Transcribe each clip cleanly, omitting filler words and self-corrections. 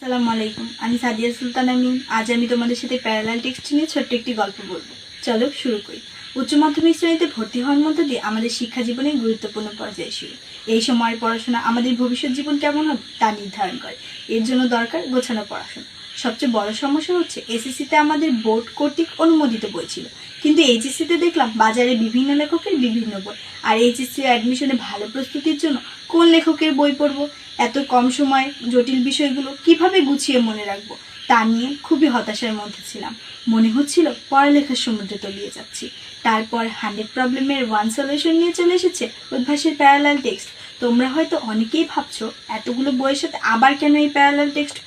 আসসালামু আলাইকুম, আমি সাদিয়া সুলতান আমিন। আজ আমি তোমাদের সাথে প্যারালাল টেক্সট নিয়ে ছোট্ট একটি গল্প বলবো। চলো শুরু করি। উচ্চ মাধ্যমিক শ্রেণীতে ভর্তি হওয়ার মধ্য দিয়ে আমাদের শিক্ষা জীবনের গুরুত্বপূর্ণ পর্যায়ে শুরু। এই সময়ের পড়াশোনা আমাদের ভবিষ্যৎ জীবন কেমন হবে তা নির্ধারণ করে। এর জন্য দরকার গোছানো পড়াশোনা। সবচেয়ে বড় সমস্যা হচ্ছে এসএসসিতে আমাদের বোর্ড কর্তৃক অনুমোদিত বই ছিল, কিন্তু এইচএসসিতে দেখলাম বাজারে বিভিন্ন লেখকের বিভিন্ন বই। আর এইচএসসি অ্যাডমিশনে ভালো প্রস্তুতির জন্য কোন লেখকের বই পড়বো, এত কম সময়ে জটিল বিষয়গুলো কিভাবে গুছিয়ে মনে রাখবো তা নিয়ে খুবই হতাশার মধ্যে ছিলাম। মনে হচ্ছিল পড়ালেখার সমুদ্রে তলিয়ে যাচ্ছি। তারপর 100 প্রবলেমের 1 সলিউশন নিয়ে চলে এসেছে উদ্ভাসের প্যারালাল টেক্সট। তোমরা হয়তো অনেকেই ভাবছো এতগুলো বইয়ের সাথে আবার কেন এই প্যারালাল টেক্সট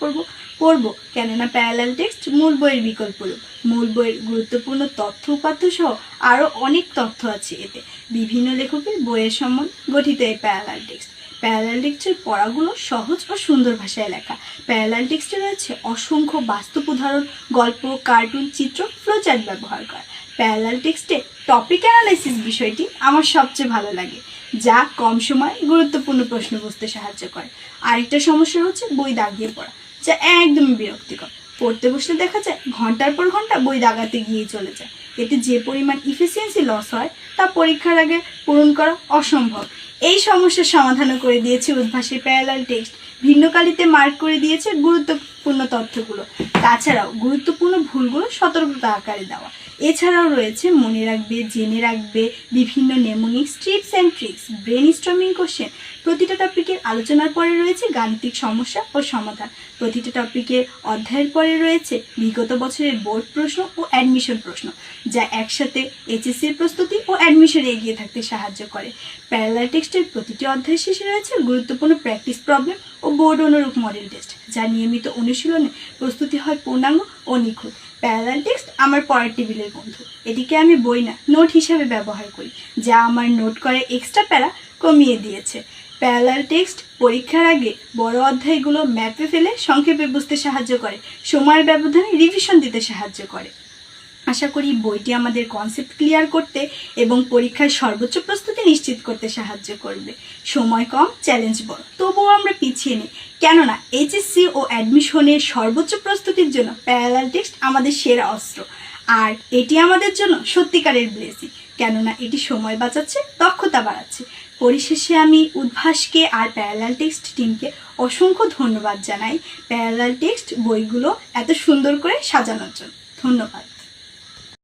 পড়বো, কেননা প্যারালাল টেক্সট মূল বইয়ের বিকল্প রূপ। মূল বইয়ের গুরুত্বপূর্ণ তথ্য উপাত্ত সহ আরও অনেক তথ্য আছে এতে। বিভিন্ন লেখকের বইয়ের সম্বন্ধে গঠিত এই প্যারালাল টেক্সট। প্যারালাল টেক্সটের পড়াগুলো সহজ ও সুন্দর ভাষায় লেখা। প্যারালাল টেক্সটে রয়েছে অসংখ্য বাস্তব উদাহরণ, গল্প, কার্টুন, চিত্র, ফ্লোচার্ট ব্যবহার করা। প্যারালাল টেক্সটে টপিক অ্যানালাইসিস বিষয়টি আমার সবচেয়ে ভালো লাগে, যা কম সময়ে গুরুত্বপূর্ণ প্রশ্ন বুঝতে সাহায্য করে। আরেকটা সমস্যা হচ্ছে বই দাগিয়ে পড়া, যা একদমই বিরক্তিকর। পড়তে বসলে দেখা যায় ঘন্টার পর ঘন্টা বই দাগাতে গিয়েই চলে যায়। এতে যে পরিমাণ ইফিসিয়েন্সি লস হয় তা পরীক্ষার আগে পূরণ করা অসম্ভব। এই সমস্যার সমাধানও করে দিয়েছে উদ্ভাসের প্যারালাল টেক্সট। ভিন্ন কালিতে মার্ক করে দিয়েছে গুরুত্বপূর্ণ তথ্যগুলো। তাছাড়াও গুরুত্বপূর্ণ ভুলগুলো সতর্কতা আকারে দেওয়া। এছাড়াও রয়েছে মনে রাখবে, জেনে রাখবে, বিভিন্ন mnemonics, tips and tricks, brain storming question. প্রতিটা টপিকের আলোচনার পরে রয়েছে গাণিতিক সমস্যা ও সমাধান। প্রতিটা টপিকের অধ্যায়ের পরে রয়েছে বিগত বছরের বোর্ড প্রশ্ন ও অ্যাডমিশন প্রশ্ন, যা একসাথে এইচএসসির প্রস্তুতি ও অ্যাডমিশনে এগিয়ে থাকতে সাহায্য করে। প্যারালাল টেক্সটের প্রতিটি অধ্যায় শেষে রয়েছে গুরুত্বপূর্ণ প্র্যাকটিস প্রবলেম ও বোর্ড অনুরূপ মডেল টেস্ট, যা নিয়মিত অনুশীলনে প্রস্তুতি হয় পূর্ণাঙ্গ ও নিখুঁত। প্যারালাল টেক্সট আমার পড়ার টেবিলের বন্ধু। এটিকে আমি বই না, নোট হিসাবে ব্যবহার করি, যা আমার নোট করে এক্সট্রা প্যারা কমিয়ে দিয়েছে। প্যারালাল টেক্সট পরীক্ষার আগে বড় অধ্যায়গুলো ম্যাপে ফেলে সংক্ষেপে বুঝতে সাহায্য করে, সময়ের ব্যবধানে রিভিশন দিতে সাহায্য করে। আশা করি বইটি আমাদের কনসেপ্ট ক্লিয়ার করতে এবং পরীক্ষার সর্বোচ্চ প্রস্তুতি নিশ্চিত করতে সাহায্য করবে। সময় কম, চ্যালেঞ্জ বড়, তবুও আমরা পিছিয়ে নেই, কেননা এইচএসসি ও অ্যাডমিশনের সর্বোচ্চ প্রস্তুতির জন্য প্যারালাল টেক্সট আমাদের সেরা অস্ত্র। আর এটি আমাদের জন্য সত্যিকারের ব্লেসিং, কেননা এটি সময় বাঁচাচ্ছে, দক্ষতা বাড়াচ্ছে। পরিশেষে আমি উদ্ভাসকে আর প্যারালাল টেক্সট টিমকে অসংখ্য ধন্যবাদ জানাই প্যারালাল টেক্সট বইগুলো এত সুন্দর করে সাজানোর জন্য। ধন্যবাদ।